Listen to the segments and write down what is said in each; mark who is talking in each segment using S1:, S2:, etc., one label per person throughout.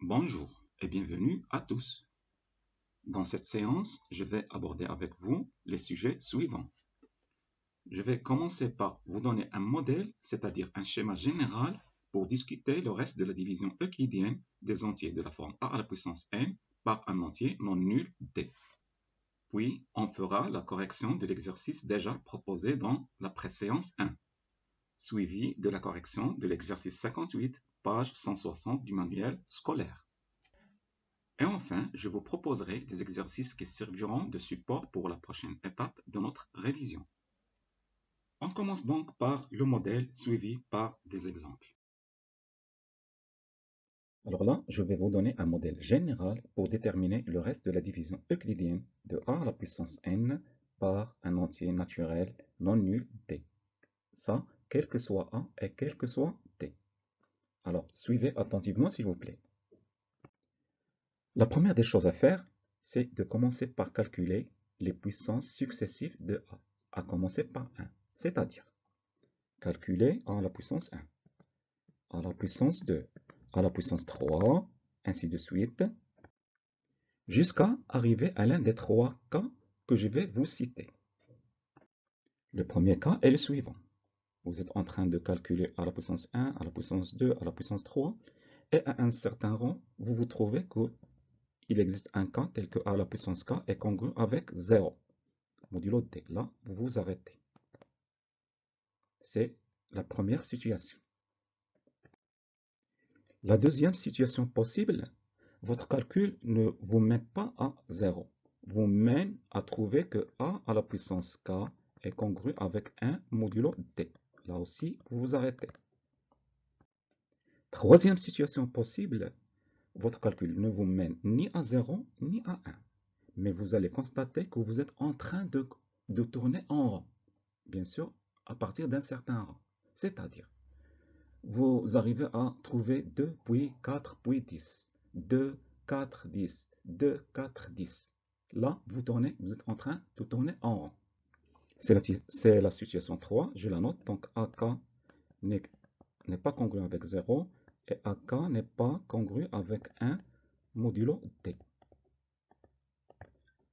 S1: Bonjour et bienvenue à tous. Dans cette séance, je vais aborder avec vous les sujets suivants. Je vais commencer par vous donner un modèle, c'est-à-dire un schéma général pour discuter le reste de la division euclidienne des entiers de la forme a à la puissance n par un entier non nul d. Puis, on fera la correction de l'exercice déjà proposé dans la préséance 1, suivi de la correction de l'exercice 58, page 160 du manuel scolaire. Et enfin, je vous proposerai des exercices qui serviront de support pour la prochaine étape de notre révision. On commence donc par le modèle suivi par des exemples. Alors là, je vais vous donner un modèle général pour déterminer le reste de la division euclidienne de a à la puissance n par un entier naturel non nul d. Ça, quel que soit a et quel que soit d. Alors, suivez attentivement s'il vous plaît. La première des choses à faire, c'est de commencer par calculer les puissances successives de a, à commencer par 1, c'est-à-dire calculer a à la puissance 1, a à la puissance 2, a à la puissance 3, ainsi de suite, jusqu'à arriver à l'un des trois cas que je vais vous citer. Le premier cas est le suivant. Vous êtes en train de calculer a à la puissance 1, à la puissance 2, à la puissance 3, et à un certain rang, vous vous trouvez qu'il existe un cas tel que a à la puissance k est congru avec 0. Modulo d. Là, vous vous arrêtez. C'est la première situation. La deuxième situation possible, votre calcul ne vous mène pas à 0. Vous mène à trouver que a à la puissance k est congru avec 1 modulo d. Là aussi, vous vous arrêtez. Troisième situation possible, votre calcul ne vous mène ni à 0 ni à 1. Mais vous allez constater que vous êtes en train de tourner en rond. Bien sûr, à partir d'un certain rang. C'est-à-dire, vous arrivez à trouver 2, puis 4, puis 10. 2, 4, 10. 2, 4, 10. Là, vous êtes en train de tourner en rond. C'est la situation 3, je la note. Donc, AK n'est pas congru avec 0 et AK n'est pas congru avec 1 modulo D.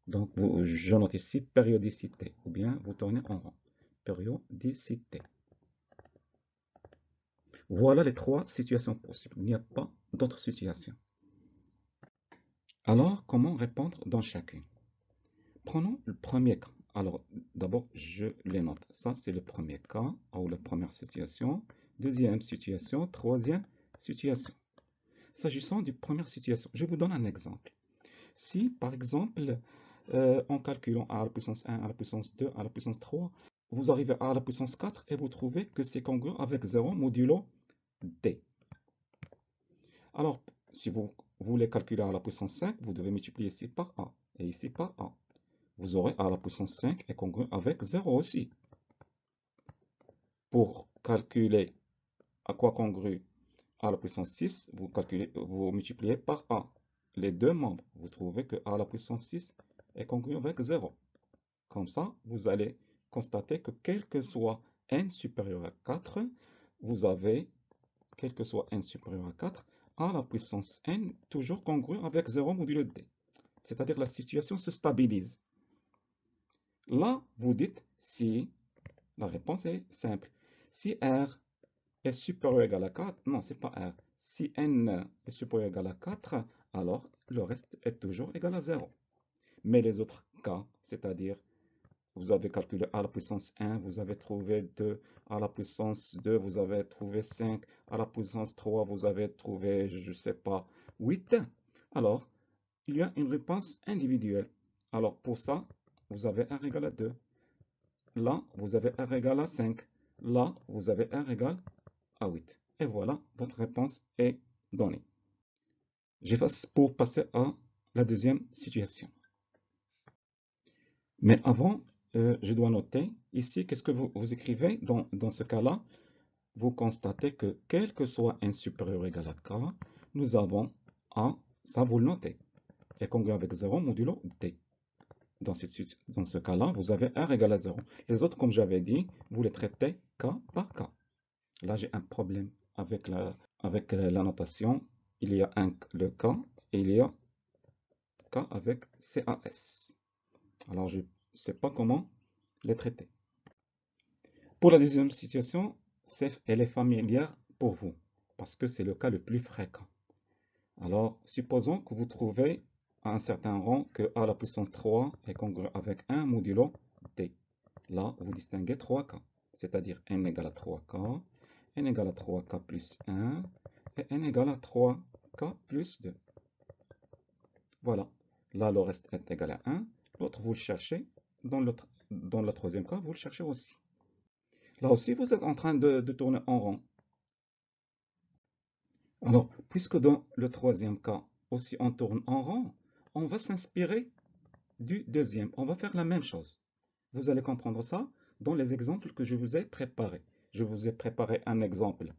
S1: Donc, je note ici périodicité, ou bien vous tournez en rond. Périodicité. Voilà les trois situations possibles. Il n'y a pas d'autres situations. Alors, comment répondre dans chacune? Prenons le premier cas. Alors, d'abord, je les note. Ça, c'est le premier cas, ou la première situation. Deuxième situation, troisième situation. S'agissant de première situation, je vous donne un exemple. Si, par exemple, en calculant a à la puissance 1, à la puissance 2, à la puissance 3, vous arrivez à la puissance 4 et vous trouvez que c'est congru avec 0 modulo d. Alors, si vous voulez calculer à la puissance 5, vous devez multiplier ici par a et ici par a. Vous aurez a à la puissance 5 est congru avec 0 aussi. Pour calculer à quoi congru a à la puissance 6, vous multipliez par a. Les deux membres, vous trouvez que a à la puissance 6 est congru avec 0. Comme ça, vous allez constater que quel que soit n supérieur à 4, vous avez, quel que soit n supérieur à 4, a à la puissance n toujours congru avec 0 modulo d. C'est-à-dire la situation se stabilise. Là, vous dites si, la réponse est simple. Si R est supérieur ou égal à 4, non, c'est pas R. Si N est supérieur ou égal à 4, alors le reste est toujours égal à 0. Mais les autres cas, c'est-à-dire vous avez calculé a à la puissance 1, vous avez trouvé 2, à la puissance 2, vous avez trouvé 5, à la puissance 3, vous avez trouvé, je ne sais pas, 8. Alors, il y a une réponse individuelle. Alors, pour ça, vous avez R égale à 2. Là, vous avez R égale à 5. Là, vous avez R égale à 8. Et voilà, votre réponse est donnée. J'efface pour passer à la deuxième situation. Mais avant, je dois noter ici, qu'est-ce que vous écrivez dans ce cas-là? Vous constatez que quel que soit n supérieur ou égal à k, nous avons A, ça vous le notez, est congru avec 0 modulo d. Dans ce cas-là, vous avez R égale à 0. Les autres, comme j'avais dit, vous les traitez cas par cas. Là, j'ai un problème avec la notation il y a le K et il y a K avec CAS. Alors, je ne sais pas comment les traiter. Pour la deuxième situation, elle est familière pour vous, parce que c'est le cas le plus fréquent. Alors, supposons que vous trouvez à un certain rang que a à la puissance 3 est congru avec 1 modulo t. Là, vous distinguez 3k, c'est-à-dire n égale à 3k, n égale à 3k plus 1, et n égale à 3k plus 2. Voilà. Là, le reste est égal à 1. L'autre, vous le cherchez. Dans le troisième cas, vous le cherchez aussi. Là aussi, vous êtes en train de tourner en rond. Alors, puisque dans le troisième cas aussi on tourne en rond, on va s'inspirer du deuxième. On va faire la même chose. Vous allez comprendre ça dans les exemples que je vous ai préparés. Je vous ai préparé un exemple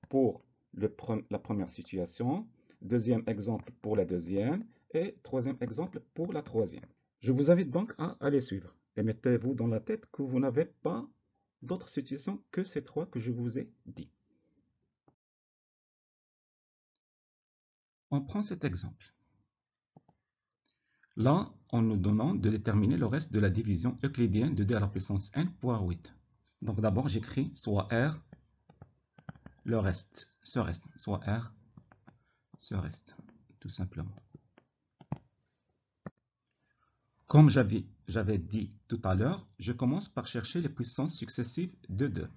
S1: pour la première situation, deuxième exemple pour la deuxième et troisième exemple pour la troisième. Je vous invite donc à les suivre et mettez-vous dans la tête que vous n'avez pas d'autres situations que ces trois que je vous ai dit. On prend cet exemple. Là, on nous demande de déterminer le reste de la division euclidienne de d à la puissance n fois 8. Donc d'abord, j'écris soit R, le reste, ce reste, soit R, ce reste, tout simplement. Comme j'avais dit tout à l'heure, je commence par chercher les puissances successives de 2.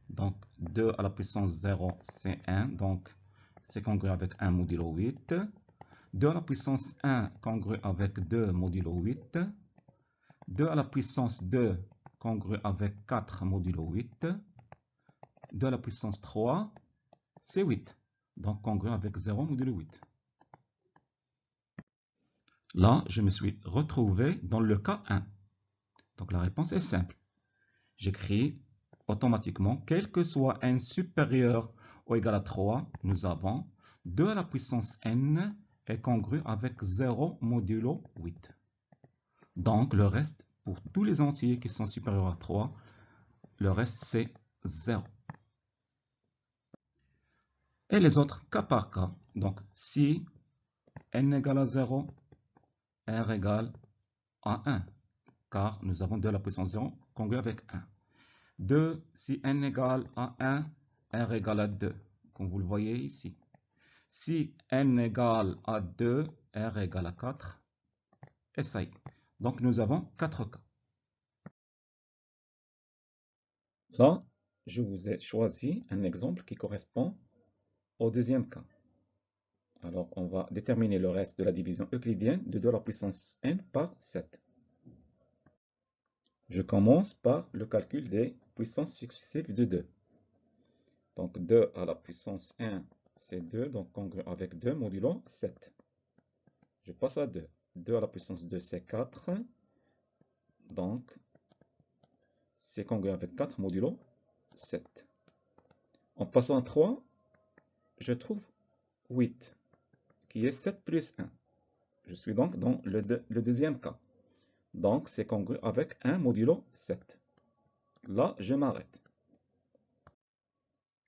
S1: Donc 2 à la puissance 0, c'est 1, donc c'est congru avec 1 modulo 8. 2 à la puissance 1 congru avec 2 modulo 8. 2 à la puissance 2 congru avec 4 modulo 8. 2 à la puissance 3, c'est 8. Donc congru avec 0 modulo 8. Là, je me suis retrouvé dans le cas 1. Donc la réponse est simple. J'écris automatiquement, quel que soit n supérieur ou égal à 3, nous avons 2 à la puissance n est congru avec 0 modulo 8. Donc le reste, pour tous les entiers qui sont supérieurs à 3, le reste c'est 0. Et les autres, cas par cas. Donc si n égale à 0, r égale à 1, car nous avons 2 à la puissance 0 congru avec 1. 2, si n égale à 1, r égale à 2, comme vous le voyez ici. Si n égale à 2, r égale à 4, et ça y est. Donc nous avons 4 cas. Là, je vous ai choisi un exemple qui correspond au deuxième cas. Alors, on va déterminer le reste de la division euclidienne de 2 à la puissance n par 7. Je commence par le calcul des puissances successives de 2. Donc 2 à la puissance 1, c'est 2, donc congru avec 2 modulo 7. Je passe à 2. 2 à la puissance 2, c'est 4. Donc, c'est congru avec 4 modulo 7. En passant à 3, je trouve 8, qui est 7 plus 1. Je suis donc dans le deuxième cas. Donc, c'est congru avec 1 modulo 7. Là, je m'arrête.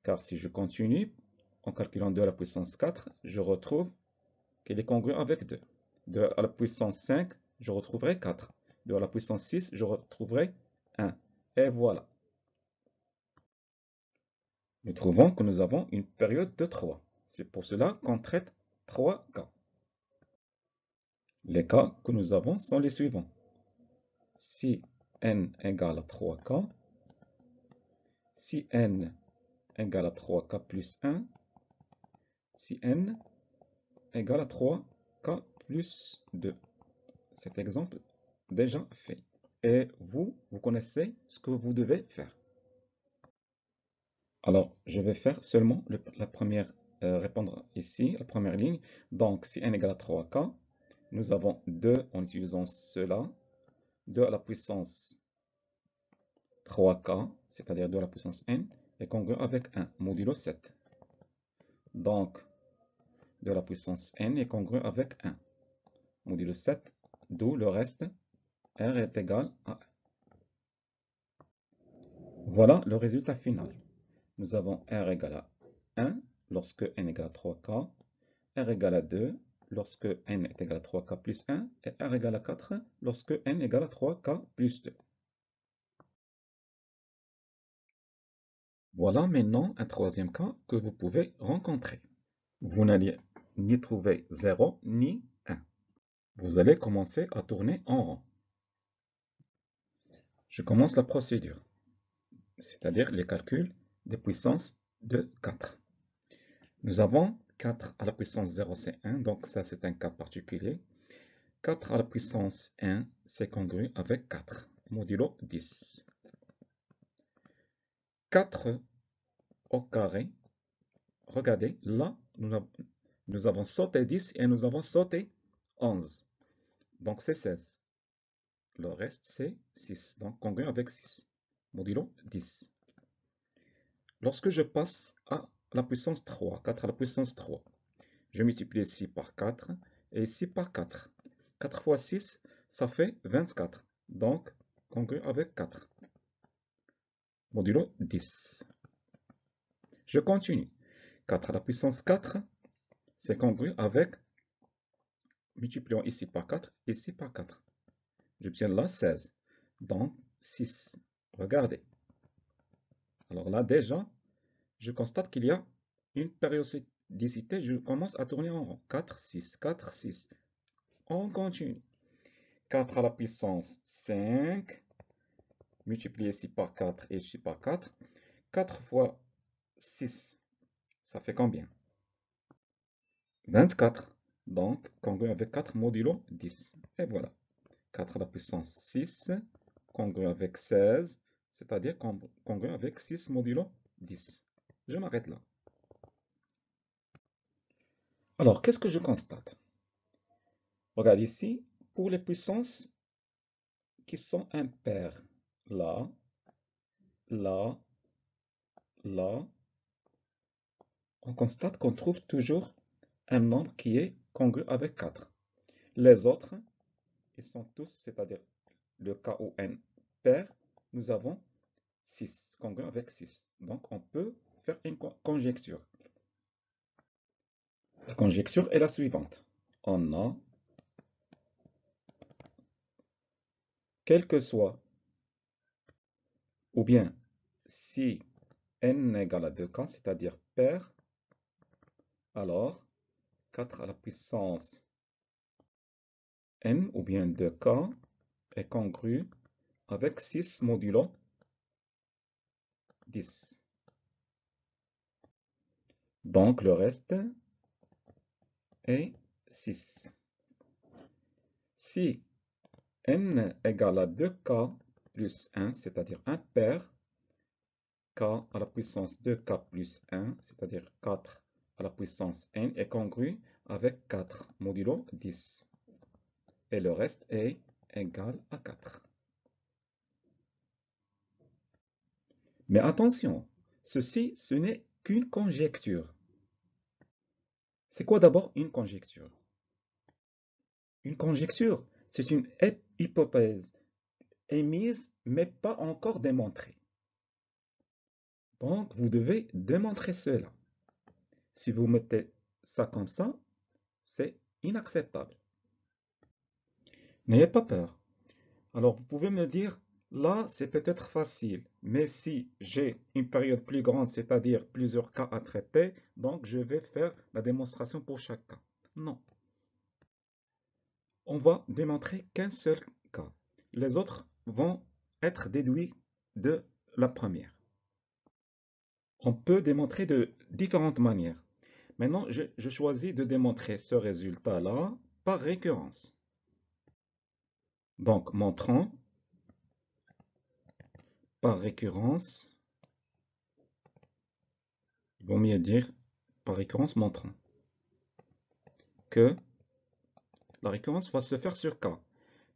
S1: Car si je continue, en calculant 2 à la puissance 4, je retrouve qu'il est congru avec 2. 2 à la puissance 5, je retrouverai 4. 2 à la puissance 6, je retrouverai 1. Et voilà. Nous trouvons que nous avons une période de 3. C'est pour cela qu'on traite 3 cas. Les cas que nous avons sont les suivants. Si n égale à 3k, si n égale à 3k plus 1, si n égale à 3k plus 2. Cet exemple déjà fait. Et vous connaissez ce que vous devez faire. Alors, je vais faire seulement la première, répondre ici, la première ligne. Donc, si n égale à 3k, nous avons 2 en utilisant cela. 2 à la puissance 3k, c'est-à-dire 2 à la puissance n, est congru avec 1, modulo 7. Donc, 2 à la puissance n est congru avec 1, modulo 7, d'où le reste, r est égal à 1. Voilà le résultat final. Nous avons r égale à 1 lorsque n égale à 3k, r égale à 2 lorsque n est égal à 3k plus 1 et r égale à 4 lorsque n égale à 3k plus 2. Voilà maintenant un troisième cas que vous pouvez rencontrer. Vous n'allez ni trouver 0 ni 1. Vous allez commencer à tourner en rond. Je commence la procédure, c'est-à-dire les calculs des puissances de 4. Nous avons 4 à la puissance 0, c'est 1, donc ça c'est un cas particulier. 4 à la puissance 1, c'est congru avec 4, modulo 10. 4 au carré, regardez, là, nous avons sauté 10 et nous avons sauté 11. Donc c'est 16. Le reste, c'est 6. Donc congru avec 6, modulo 10. Lorsque je passe à la puissance 3, 4 à la puissance 3, je multiplie ici par 4 et ici par 4. 4 fois 6, ça fait 24. Donc, congru avec 4. Modulo 10. Je continue. 4 à la puissance 4, c'est congru avec, multiplions ici par 4, ici par 4. J'obtiens là 16. Donc, 6. Regardez. Alors là, déjà, je constate qu'il y a une périodicité. Je commence à tourner en rond. 4, 6, 4, 6. On continue. 4 à la puissance 5, multiplié ici par 4 et ici par 4. 4 fois 6, ça fait combien? 24. Donc, congru avec 4 modulo 10. Et voilà. 4 à la puissance 6, congru avec 16, c'est-à-dire congru avec 6 modulo 10. Je m'arrête là. Alors, qu'est-ce que je constate? Regarde ici, pour les puissances qui sont impaires, là, là, là, on constate qu'on trouve toujours un nombre qui est congru avec 4. Les autres, ils sont tous, c'est-à-dire le cas où n pair, nous avons 6, congru avec 6. Donc on peut faire une conjecture. La conjecture est la suivante. On a, quel que soit, ou bien si n égale à 2k, c'est-à-dire pair, alors 4 à la puissance n, ou bien 2k, est congru avec 6 modulo 10. Donc le reste est 6. Si n égale à 2k plus 1, c'est-à-dire un pair, k à la puissance 2k plus 1, c'est-à-dire 4 à la puissance n, est congru avec 4 modulo 10. Et le reste est égal à 4. Mais attention, ceci, ce n'est qu'une conjecture. C'est quoi d'abord une conjecture? Une conjecture, c'est une hypothèse émise, mais pas encore démontrée. Donc, vous devez démontrer cela. Si vous mettez ça comme ça, c'est inacceptable. N'ayez pas peur. Alors, vous pouvez me dire, là, c'est peut-être facile, mais si j'ai une période plus grande, c'est-à-dire plusieurs cas à traiter, donc je vais faire la démonstration pour chaque cas. Non. On va démontrer qu'un seul cas. Les autres vont être déduits de la première. On peut démontrer de différentes manières. Maintenant, je choisis de démontrer ce résultat-là par récurrence. Donc, montrons par récurrence, il vaut mieux dire par récurrence montrons que la récurrence va se faire sur K.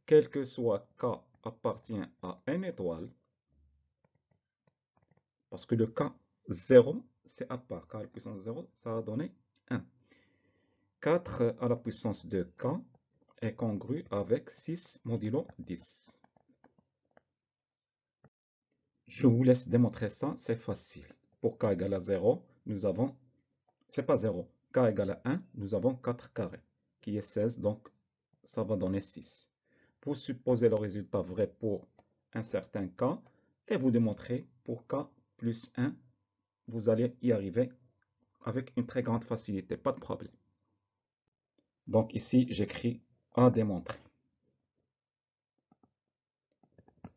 S1: Quel que soit K appartient à n étoile, parce que le K 0, c'est à part. K à la puissance 0, ça va donner 1. 4 à la puissance de K est congru avec 6 modulo 10. Je vous laisse démontrer ça, c'est facile. Pour k égale à 0, nous avons, c'est pas 0, k égale à 1, nous avons 4 carrés, qui est 16, donc ça va donner 6. Vous supposez le résultat vrai pour un certain k, et vous démontrez pour k plus 1, vous allez y arriver avec une très grande facilité, pas de problème. Donc ici, j'écris à démontrer.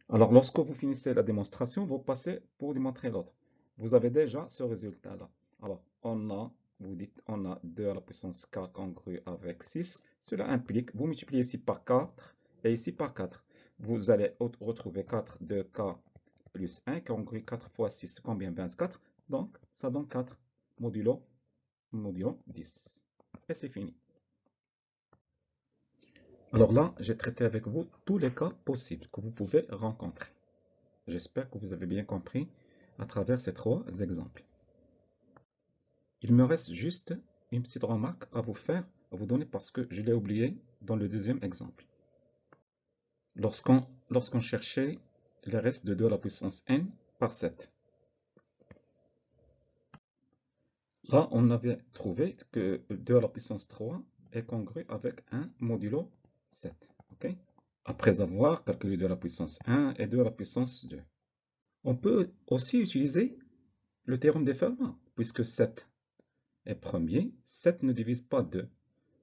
S1: Alors, lorsque vous finissez la démonstration, vous passez pour démontrer l'autre. Vous avez déjà ce résultat-là. Alors, vous dites, on a 2 à la puissance k congru avec 6. Cela implique, vous multipliez ici par 4 et ici par 4. Vous allez retrouver 4 de k plus 1, congru 4 fois 6, combien? 24. Donc, ça donne 4 modulo 10. Et c'est fini. Alors là, j'ai traité avec vous tous les cas possibles que vous pouvez rencontrer. J'espère que vous avez bien compris à travers ces 3 exemples. Il me reste juste une petite remarque à vous faire, à vous donner parce que je l'ai oublié dans le deuxième exemple. Lorsqu'on cherchait les restes de 2 à la puissance n par 7. Là, on avait trouvé que 2 à la puissance 3 est congru avec 1 modulo 7. Okay? Après avoir calculé 2 à la puissance 1 et 2 à la puissance 2. On peut aussi utiliser le théorème de Fermat, puisque 7 est premier, 7 ne divise pas 2.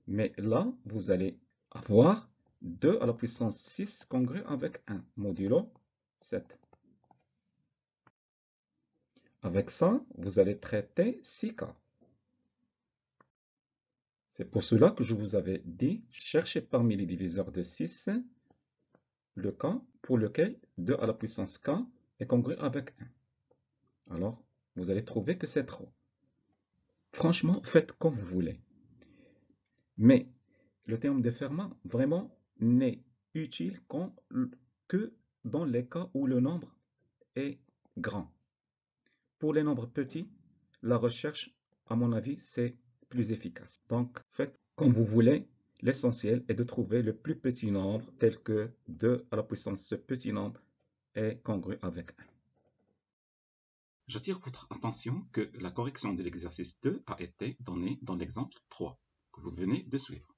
S1: Mais là, vous allez avoir 2 à la puissance 6 congru avec 1, modulo 7. Avec ça, vous allez traiter 6 cas. C'est pour cela que je vous avais dit, cherchez parmi les diviseurs de 6 le cas pour lequel 2 à la puissance k est congru avec 1. Alors, vous allez trouver que c'est 3. Franchement, faites comme vous voulez. Mais le théorème de Fermat, vraiment, n'est utile que dans les cas où le nombre est grand. Pour les nombres petits, la recherche, à mon avis, c'est plus efficace. Donc, faites comme vous voulez. L'essentiel est de trouver le plus petit nombre tel que 2 à la puissance ce petit nombre est congru avec 1.
S2: J'attire votre attention que la correction de l'exercice 2 a été donnée dans l'exemple 3 que vous venez de suivre.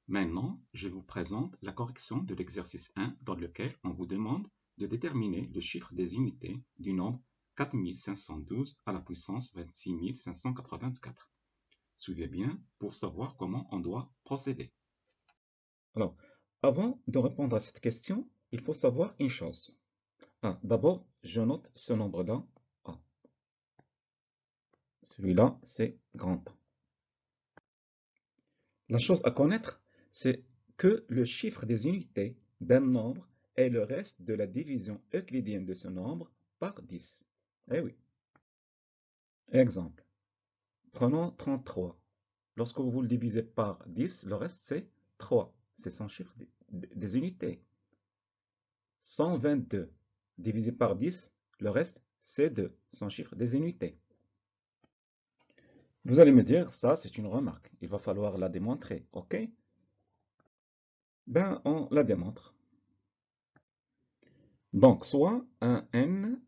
S2: Maintenant, je vous présente la correction de l'exercice 1 dans lequel on vous demande de déterminer le chiffre des unités du nombre 4512 à la puissance 26584. Suivez bien pour savoir comment on doit procéder.
S1: Alors, avant de répondre à cette question, il faut savoir une chose. D'abord, je note ce nombre-là, A. Celui-là, c'est grand A. La chose à connaître, c'est que le chiffre des unités d'un nombre est le reste de la division euclidienne de ce nombre par 10. Eh oui. Exemple. Prenons 33. Lorsque vous le divisez par 10, le reste c'est 3. C'est son chiffre des unités. 122 divisé par 10, le reste c'est 2, son chiffre des unités. Vous allez me dire, ça c'est une remarque. Il va falloir la démontrer, ok? Ben, on la démontre. Donc, soit un n,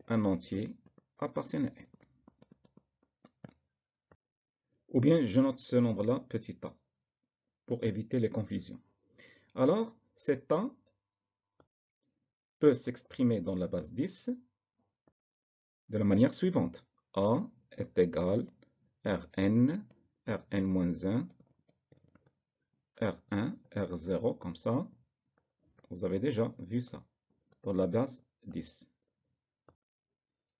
S1: un entier, appartient à n. Ou bien je note ce nombre-là, petit a, pour éviter les confusions. Alors, cet a peut s'exprimer dans la base 10 de la manière suivante. A est égal Rn, Rn-1, R1, R0, comme ça. Vous avez déjà vu ça dans la base 10.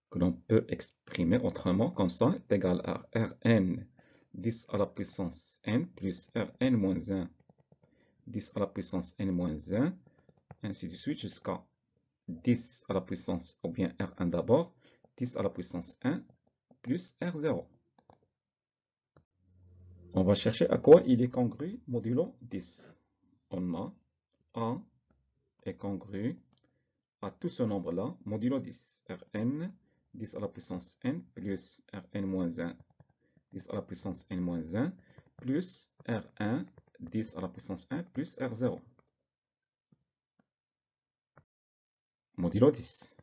S1: Que l'on peut exprimer autrement, comme ça, est égal à Rn 10 à la puissance n plus Rn-1 10 à la puissance n-1, ainsi de suite jusqu'à 10 à la puissance, ou bien R1 d'abord, 10 à la puissance 1 plus R0. On va chercher à quoi il est congru modulo 10. On a A est congru à tout ce nombre-là, modulo 10. Rn, 10 à la puissance n plus Rn-1, 10 à la puissance n-1, plus R1, 10 à la puissance 1 plus R0. Modulo 10.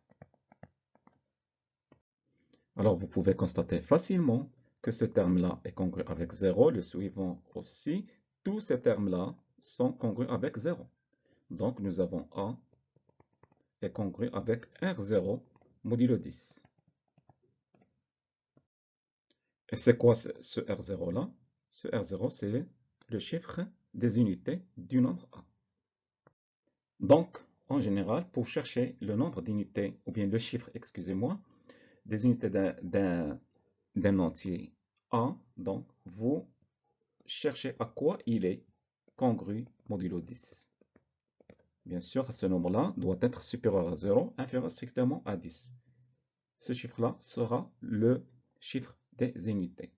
S1: Alors, vous pouvez constater facilement que ce terme-là est congru avec 0, le suivant aussi, tous ces termes-là sont congrus avec 0. Donc, nous avons A est congru avec R0 modulo 10. Et c'est quoi ce R0-là? Ce R0, c'est le chiffre des unités du nombre A. Donc, en général, pour chercher le nombre d'unités, ou bien le chiffre, excusez-moi, des unités d'un entier A, donc vous cherchez à quoi il est congru modulo 10. Bien sûr, ce nombre-là doit être supérieur à 0, inférieur strictement à 10. Ce chiffre-là sera le chiffre des unités.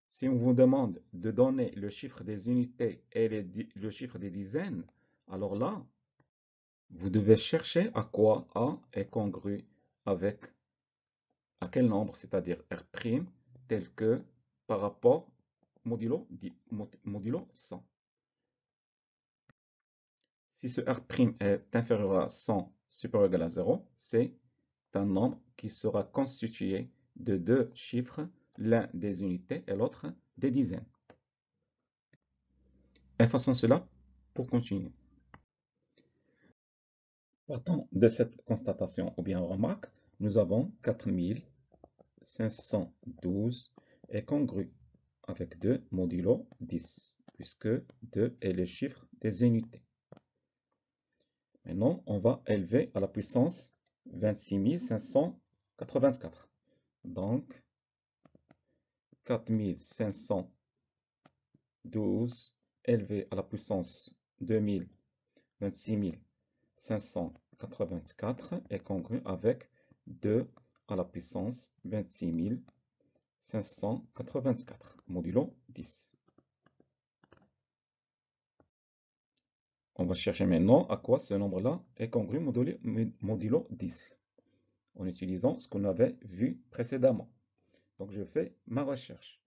S1: Si on vous demande de donner le chiffre des unités et le chiffre des dizaines, alors là, vous devez chercher à quoi A est congru avec à quel nombre, c'est-à-dire R', tel que par rapport modulo 100. Si ce R' est inférieur à 100, supérieur ou égal à 0, c'est un nombre qui sera constitué de deux chiffres, l'un des unités et l'autre des dizaines. Et faisons cela pour continuer. Partant de cette constatation ou bien remarque, nous avons 4512 est congru avec 2 modulo 10, puisque 2 est le chiffre des unités. Maintenant, on va élever à la puissance 26 584. Donc, 4512 élevé à la puissance 26 584 est congru avec 2 à la puissance 26 584, modulo 10. On va chercher maintenant à quoi ce nombre-là est congru modulo 10, en utilisant ce qu'on avait vu précédemment. Donc je fais ma recherche.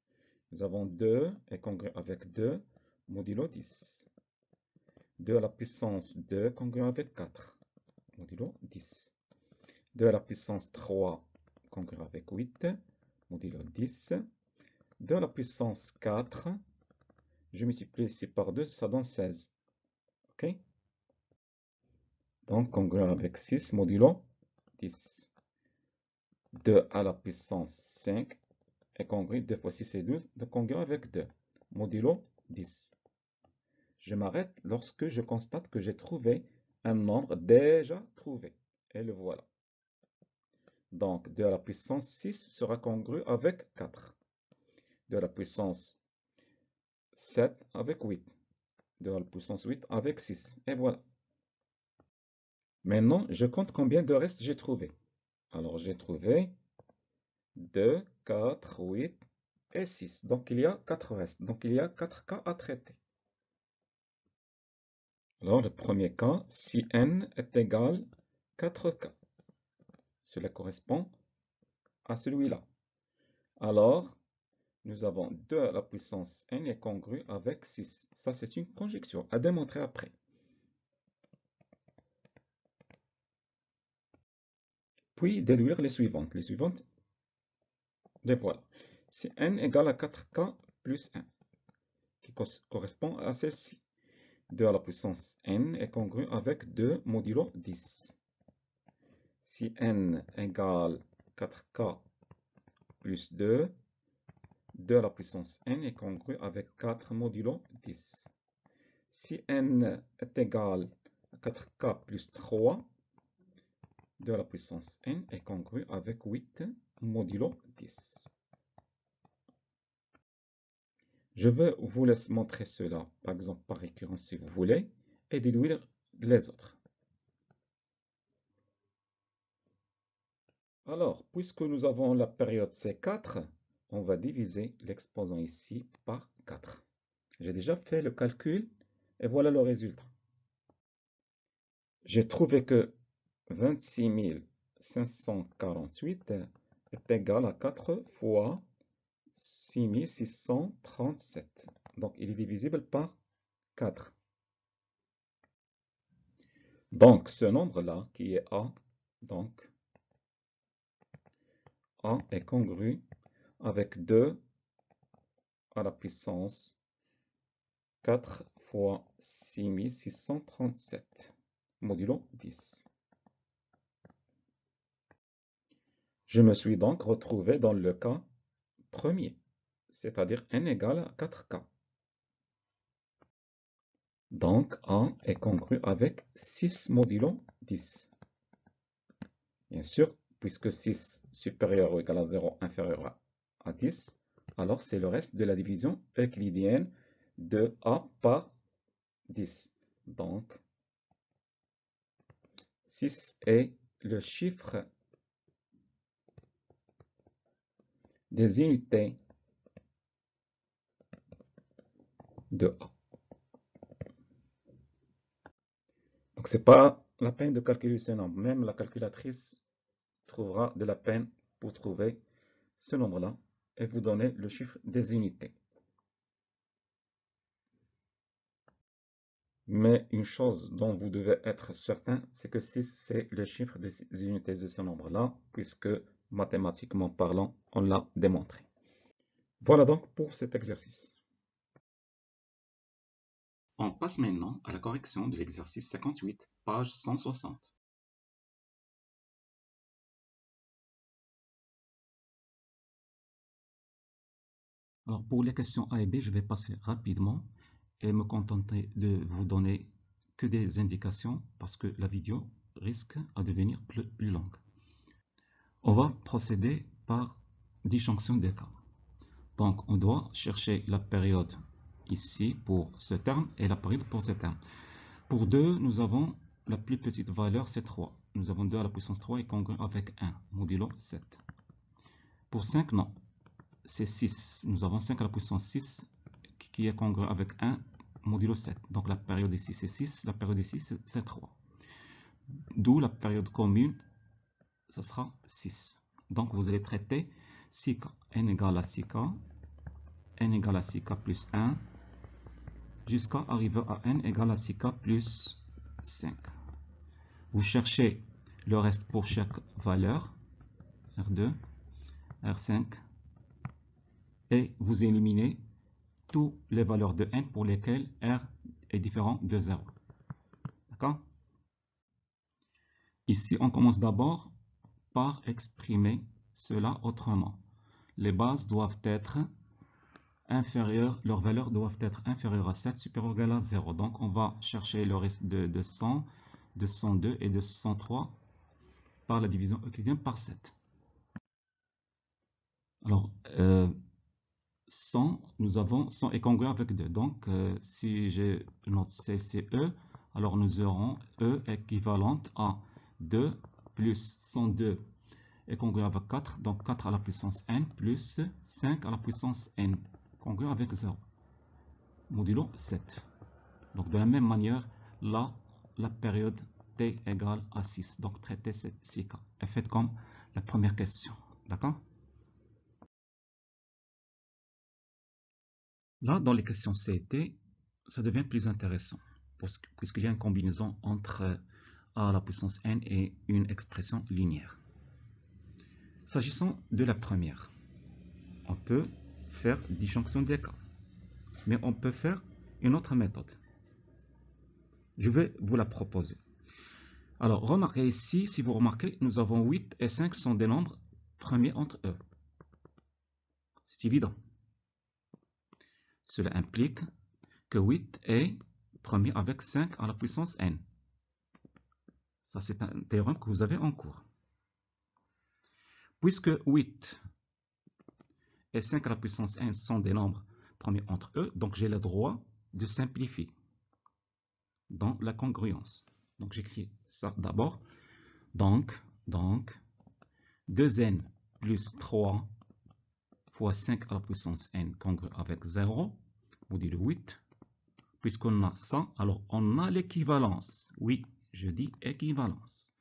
S1: Nous avons 2 est congru avec 2 modulo 10. 2 à la puissance 2 congru avec 4 modulo 10. 2 à la puissance 3 congru avec 8 modulo 10. 2 à la puissance 4, je multiplie ici par 2, ça donne 16. OK? Donc, congru avec 6 modulo 10. 2 à la puissance 5 est congru, 2 fois 6 est 12, donc congru avec 2 modulo 10. Je m'arrête lorsque je constate que j'ai trouvé un nombre déjà trouvé. Et le voilà. Donc, 2 à la puissance 6 sera congru avec 4. 2 à la puissance 7 avec 8. 2 à la puissance 8 avec 6. Et voilà. Maintenant, je compte combien de restes j'ai trouvé. Alors, j'ai trouvé 2, 4, 8 et 6. Donc, il y a 4 restes. Donc, il y a 4 cas à traiter. Alors, le premier cas, si n est égal à 4k. Cela correspond à celui-là. Alors, nous avons 2 à la puissance n est congru avec 6. Ça, c'est une conjonction à démontrer après. Puis, déduire les suivantes. Les suivantes, les voilà. Si n égale à 4k plus 1, qui correspond à celle-ci. 2 à la puissance n est congru avec 2 modulo 10. Si n égale 4k plus 2, 2 à la puissance n est congru avec 4 modulo 10. Si n est égal à 4k plus 3, 2 à la puissance n est congru avec 8 modulo 10. Je vais vous laisser montrer cela, par exemple par récurrence si vous voulez, et déduire les autres. Alors, puisque nous avons la période C4, on va diviser l'exposant ici par 4. J'ai déjà fait le calcul et voilà le résultat. J'ai trouvé que 26 548 est égal à 4 fois 6637. Donc, il est divisible par 4. Donc, ce nombre-là, qui est A, donc A est congru avec 2 à la puissance 4 fois 6637, modulo 10. Je me suis donc retrouvé dans le cas premier, c'est-à-dire n égale à 4k. Donc A est congru avec 6 modulo 10. Bien sûr, puisque 6 supérieur ou égal à 0 inférieur à 10, alors c'est le reste de la division euclidienne de A par 10. Donc, 6 est le chiffre des unités de A. Donc, ce n'est pas la peine de calculer ce nombre. Même la calculatrice trouvera de la peine pour trouver ce nombre-là et vous donner le chiffre des unités. Mais une chose dont vous devez être certain, c'est que 6, c'est le chiffre des unités de ce nombre-là, puisque mathématiquement parlant, on l'a démontré. Voilà donc pour cet exercice.
S2: On passe maintenant à la correction de l'exercice 58, page 160.
S3: Alors pour les questions A et B, je vais passer rapidement et me contenter de vous donner que des indications parce que la vidéo risque à devenir plus longue. On va procéder par disjonction des cas. Donc on doit chercher la période ici pour ce terme et la période pour ce terme. Pour 2, nous avons la plus petite valeur, c'est 3. Nous avons 2 à la puissance 3 et congru avec 1, modulo 7. Pour 5, non. C'est 6. Nous avons 5 à la puissance 6 qui est congru avec 1 modulo 7. Donc la période ici c'est 6, la période ici c'est 3. D'où la période commune, ça sera 6. Donc vous allez traiter 6k, n égale à 6k, n égale à 6k plus 1, jusqu'à arriver à n égale à 6k plus 5. Vous cherchez le reste pour chaque valeur, R2, R5, et vous éliminez toutes les valeurs de n pour lesquelles R est différent de 0. D'accord? Ici, on commence d'abord par exprimer cela autrement. Les bases doivent être inférieures, leurs valeurs doivent être inférieures à 7, supérieures ou égales à 0. Donc, on va chercher le reste de 100, de 102 et de 103 par la division euclidienne par 7. Alors, 100, nous avons 100 est congru avec 2. Donc, si j'ai notre CCE, alors nous aurons E équivalente à 2 plus 102 est congru avec 4. Donc, 4 à la puissance n plus 5 à la puissance n, congru avec 0, modulo 7. Donc, de la même manière, là, la période t égale à 6. Donc, traitez cette 6K. Et faites comme la première question. D'accord? Là, dans les questions C et T, ça devient plus intéressant, puisqu'il y a une combinaison entre A à la puissance n et une expression linéaire. S'agissant de la première, on peut faire disjonction des cas, mais on peut faire une autre méthode. Je vais vous la proposer. Alors, remarquez ici, si vous remarquez, nous avons 8 et 5 sont des nombres premiers entre eux. C'est évident. Cela implique que 8 est premier avec 5 à la puissance n. Ça, c'est un théorème que vous avez en cours. Puisque 8 et 5 à la puissance n sont des nombres premiers entre eux, donc j'ai le droit de simplifier dans la congruence. Donc j'écris ça d'abord. Donc 2n plus 3 fois 5 à la puissance n congru avec 0, vous dites 8. Puisqu'on a ça, alors on a l'équivalence. Oui, je dis équivalence.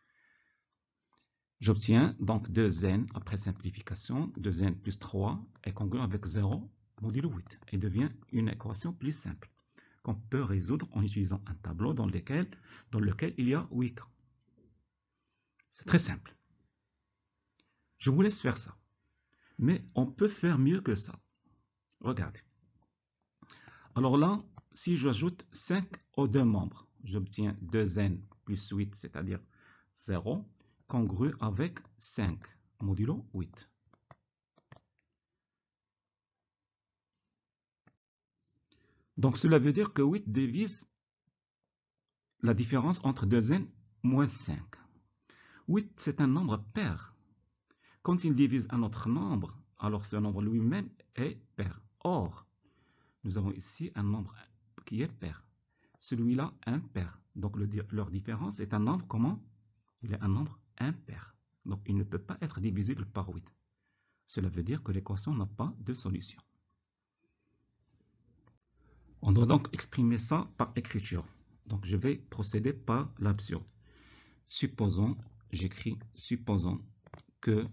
S3: J'obtiens donc 2n après simplification, 2n plus 3 est congru avec 0 modulo 8 et devient une équation plus simple qu'on peut résoudre en utilisant un tableau dans lequel il y a 8 cas. C'est très simple. Je vous laisse faire ça. Mais on peut faire mieux que ça. Regardez. Alors là, si j'ajoute 5 aux deux membres, j'obtiens 2n plus 8, c'est-à-dire 0, congru avec 5, modulo 8. Donc cela veut dire que 8 divise la différence entre 2n moins 5. 8, c'est un nombre pair. Quand il divise un autre nombre, alors ce nombre lui-même est pair. Or, nous avons ici un nombre qui est pair. Celui-là, impair. Donc leur différence est un nombre comment? Il est un nombre impair. Donc il ne peut pas être divisible par 8. Cela veut dire que l'équation n'a pas de solution. On doit donc exprimer ça par écriture. Donc je vais procéder par l'absurde. Supposons, j'écris, supposons que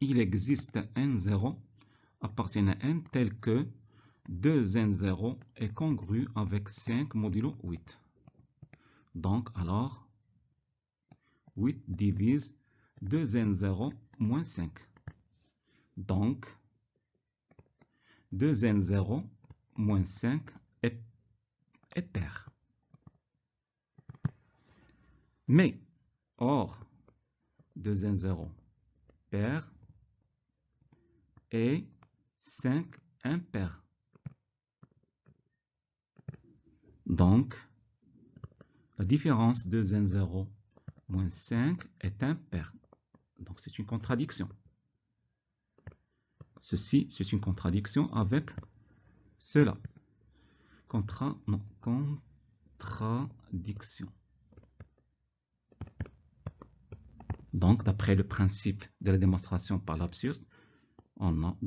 S3: il existe n0 appartient à n tel que 2n0 est congru avec 5 modulo 8. Donc alors, 8 divise 2n0 moins 5. Donc, 2n0 moins 5 est pair. Mais, or, 2n0 pair et 5 impair. Donc, la différence 2n0 moins 5 est impair. Donc, c'est une contradiction. Ceci, c'est une contradiction avec cela. Contradiction. Donc, d'après le principe de la démonstration par l'absurde, on a,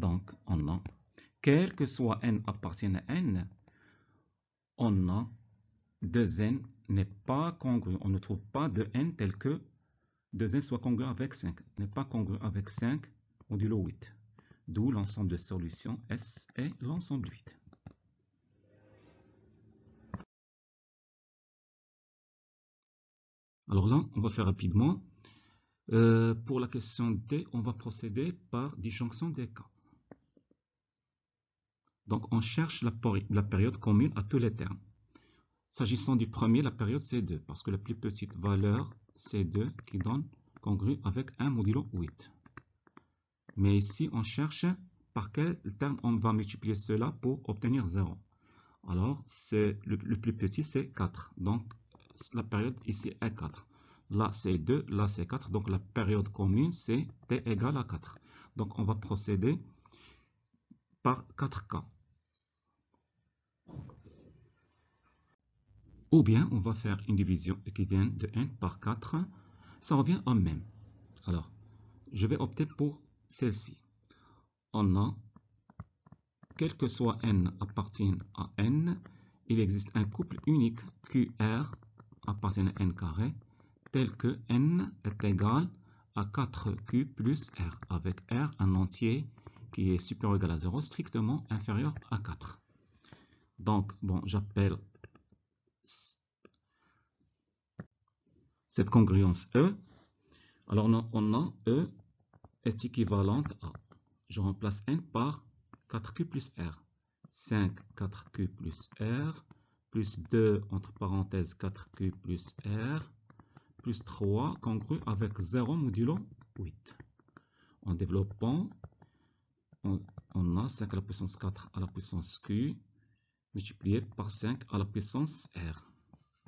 S3: quel que soit n appartient à n, on a 2n n'est pas congru. On ne trouve pas de n tel que 2n soit congru avec 5. N'est pas congru avec 5 modulo 8. D'où l'ensemble de solutions S est l'ensemble vide. Alors là, on va faire rapidement. Pour la question D, on va procéder par disjonction des cas. Donc, on cherche la période commune à tous les termes. S'agissant du premier, la période c'est 2, parce que la plus petite valeur c'est 2 qui donne congru avec 1 modulo 8. Mais ici, on cherche par quel terme on va multiplier cela pour obtenir 0. Alors, le plus petit c'est 4. Donc, la période ici est 4. Là, c'est 2, là, c'est 4. Donc, la période commune, c'est t égale à 4. Donc, on va procéder par 4 cas. Ou bien, on va faire une division équivalente de n par 4. Ça revient au même. Alors, je vais opter pour celle-ci. On a, quel que soit n appartient à n, il existe un couple unique QR appartient à n carré, tel que n est égal à 4q plus r, avec r un entier qui est supérieur ou égal à 0, strictement inférieur à 4. Donc, bon, j'appelle cette congruence E. Alors, on a E est équivalente à, je remplace n par 4q plus r. 5 4q plus r, plus 2 entre parenthèses 4q plus r, plus 3 congru avec 0 modulo 8. En développant, on a 5 à la puissance 4 à la puissance q multiplié par 5 à la puissance r,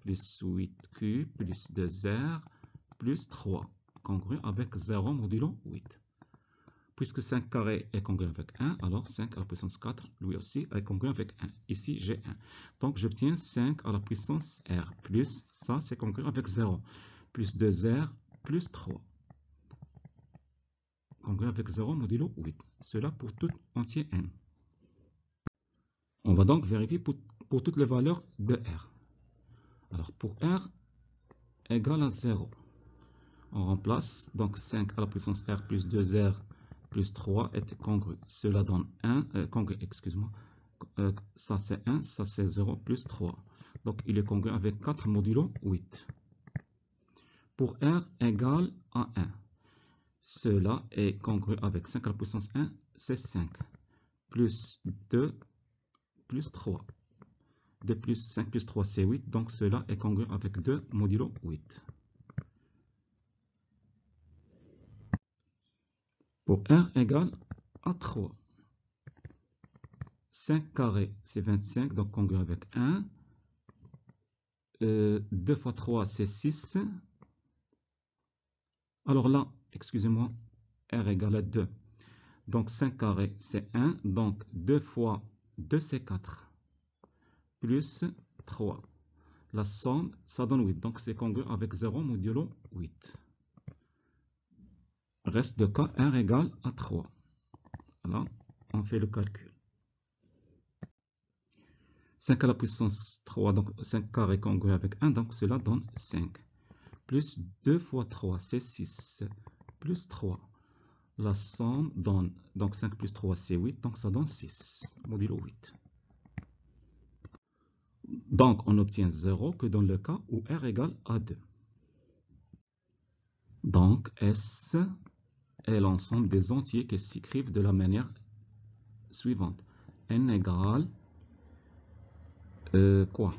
S3: plus 8q plus 2r plus 3 congru avec 0 modulo 8. Puisque 5 carré est congru avec 1, alors 5 à la puissance 4, lui aussi, est congru avec 1. Ici, j'ai 1. Donc, j'obtiens 5 à la puissance r, plus ça, c'est congru avec 0, plus 2r, plus 3. Congru avec 0 modulo 8. Cela pour tout entier n. On va donc vérifier pour toutes les valeurs de r. Alors, pour r égale à 0, on remplace donc 5 à la puissance r plus 2r plus 3 est congru. Cela donne 1, congru, excuse-moi. Ça c'est 1, ça c'est 0 plus 3. Donc il est congru avec 4 modulo 8. Pour r égale à 1, cela est congru avec 5 à la puissance 1, c'est 5. Plus 2, plus 3. 2 plus 5 plus 3, c'est 8. Donc cela est congru avec 2 modulo 8. Pour R égale à 3. 5 carré, c'est 25, donc congru avec 1. 2 fois 3, c'est 6. Alors là, excusez-moi, R égale à 2. Donc 5 carré, c'est 1. Donc 2 fois 2, c'est 4. Plus 3. La somme, ça donne 8. Donc c'est congru avec 0 modulo 8. Reste le cas, R égale à 3. Voilà, on fait le calcul. 5 à la puissance 3, donc 5 carré congru avec 1, donc cela donne 5. Plus 2 fois 3, c'est 6. Plus 3. La somme donne, donc 5 plus 3, c'est 8, donc ça donne 6, modulo 8. Donc on obtient 0 que dans le cas où R égale à 2. Donc S est l'ensemble des entiers qui s'écrivent de la manière suivante. N égale quoi?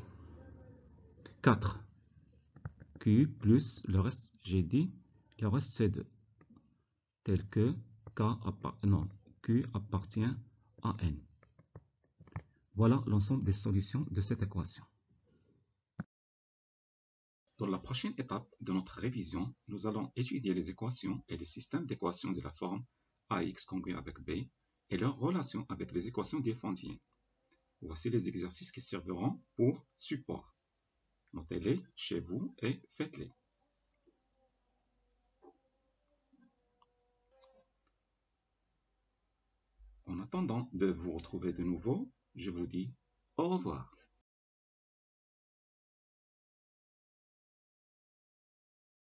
S3: 4. Q plus le reste, j'ai dit, le reste c'est 2. Tel que Q appartient à N. Voilà l'ensemble des solutions de cette équation.
S2: Dans la prochaine étape de notre révision, nous allons étudier les équations et les systèmes d'équations de la forme AX congru avec B et leur relation avec les équations différenziées. Voici les exercices qui serviront pour support. Notez-les chez vous et faites-les. En attendant de vous retrouver de nouveau, je vous dis au revoir.